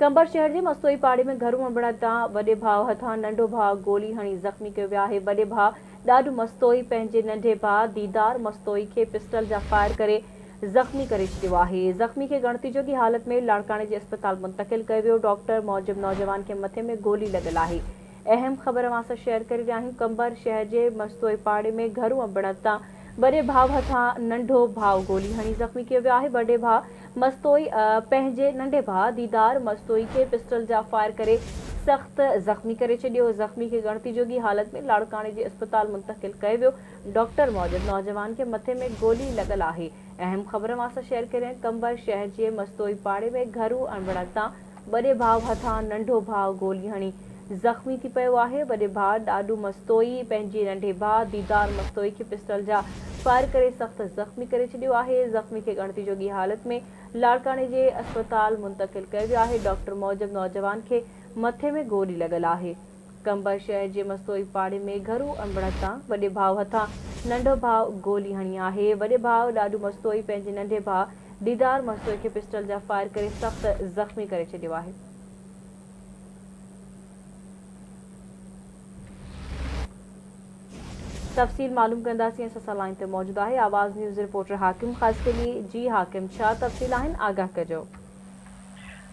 कंबर शहर के मस्तोई पाड़े में घरू अंबड़ तां वॾे भाउ हथां नंढो भाउ गोली हणी ज़ख़्मी कयो वियो आहे। वॾे भाउ ॾाढू मस्तोई पंहिंजे नंढे भाउ दीदार मस्तोई खे पिस्टल जा फायर करे ज़ख़्मी करे छॾियो आहे। ज़ख़्मी खे गणती जोगी हालत में लाड़काणे जे अस्पताल मुंतकिल कयो वियो। डॉक्टर मूजिब नौजवान के मथे में गोली लॻल आहे। अहम ख़बर अवां सां शेयर करे रहिया आहियूं। कंबर शहर के मस्तोई पाड़े में घरू अंबड़ तां वॾे भाउ हथां नंढो भाउ गोली हणी ज़ख़्मी कयो वियो आहे। वॾे भाउ मस्तोई पंहिंजे नंढे भाउ दीदार मस्तोई के पिस्टल जा फायर करे सख्त ज़ख़्मी करे छॾियो। ज़ख़्मी खे गणती जोगी हालत में लाड़काणे जे अस्पताल मुंतकिल कयो वियो। डॉक्टर मूजिब नौजवान के मथे में गोली लॻल आहे। अहम ख़बर अवां सां शेयर करे रहिया आहियूं। कंबर शहर जे मस्तोई पाड़े में घरू अंबड़ तां वॾे भाउ हथां नंढो भाउ गोली हणी ज़ख़्मी थी पियो आहे। वॾे भाउ ॾाढू मस्तोई पंहिंजे नंढे भाउ दीदार मस्तोई खे पिस्टल जा फायर करे सख्त ज़ख़्मी करे छॾियो आहे। ज़ख़्मी खे गणती जोगी हालत में लाड़काणे जे अस्पताल मुंतकिल कयो वियो आहे। डॉक्टर मूजिब नौजवान के मथे में गोली लॻल आहे। कंबर शहर जे मस्तोई पाड़े में घरू अंबड़ तां वॾे भाउ हथां नंढो भाउ गोली हणी आहे। वॾे भाउ ॾाढू मस्तोई पंहिंजे नंढे भाउ दीदार मस्तोई खे पिस्टल जा फायर करे सख्त ज़ख़्मी करे छॾियो आहे। तफ़सील मालूम कंदासीं। असां सां लाइन ते मौजूद आहे आवाज़ न्यूज़ रिपोर्टर हाकिम ख़ास के लिए। जी हाकिम, छा तफ़सील आहिनि, आगाह कजो।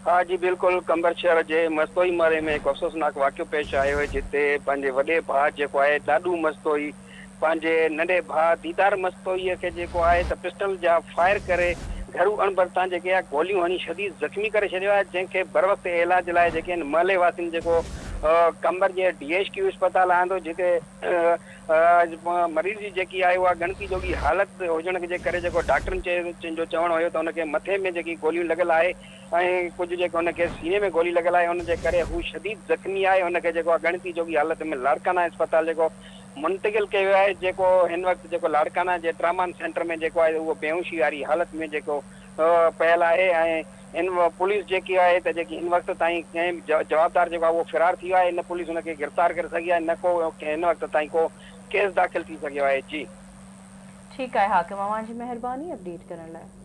हाँ जी बिल्कुल। कंबर शहर के मस्तोई मारे में एक अफ़सोसनाक वाक़ियो पेश आयो है जिते पंहिंजे वॾे भाउ जेको आहे ॾाढू मस्तोई पंहिंजे नंढे भाउ दीदार मस्तोईअ खे जेको आहे त पिस्टल जा फायर करे घरू अणबड़ तां जेके आहे गोलियूं हणी शदीद ज़ख़्मी करे छॾियो आहे, जंहिंखे बर वक़्तु इलाज लाइ जेके आहिनि महले वासियुनि जेको कंबर जे DHQ अस्पताल आंदो जिते मरीज़ जी जेकी आहे उहा गणती जोगी हालत हुजण जे करे जेको डॉक्टरनि जो चवणु हुयो त हुनखे मथे में जेकी गोलियूं लॻल आहे ऐं कुझु जेको हुनखे सीने में गोली लॻल आहे, हुनजे करे हू शदीद ज़ख़्मी आहे। हुनखे जेको आहे गणती जोगी हालत में लाड़काना अस्पताल जेको मुंतकिल कयो वियो आहे। जेको हिन वक़्तु जेको लाड़काना जे ट्रामा सेंटर में जेको आहे उहो बेहोशी वारी हालत में जेको पियल आहे ऐं इन पुलिस जेकी आहे त जेकी हिन वक़्तु ताईं कंहिं जवाबदार जेको आहे उहो फ़रार थी वियो आहे। इन पुलिस हुनखे गिरफ़्तार करे सघी आहे, न को हिन वक़्तु ताईं को केस दाख़िल थी सघियो आहे। जी ठीकु आहे हाकिम, अवां जी महिरबानी अपडेट करण लाइ।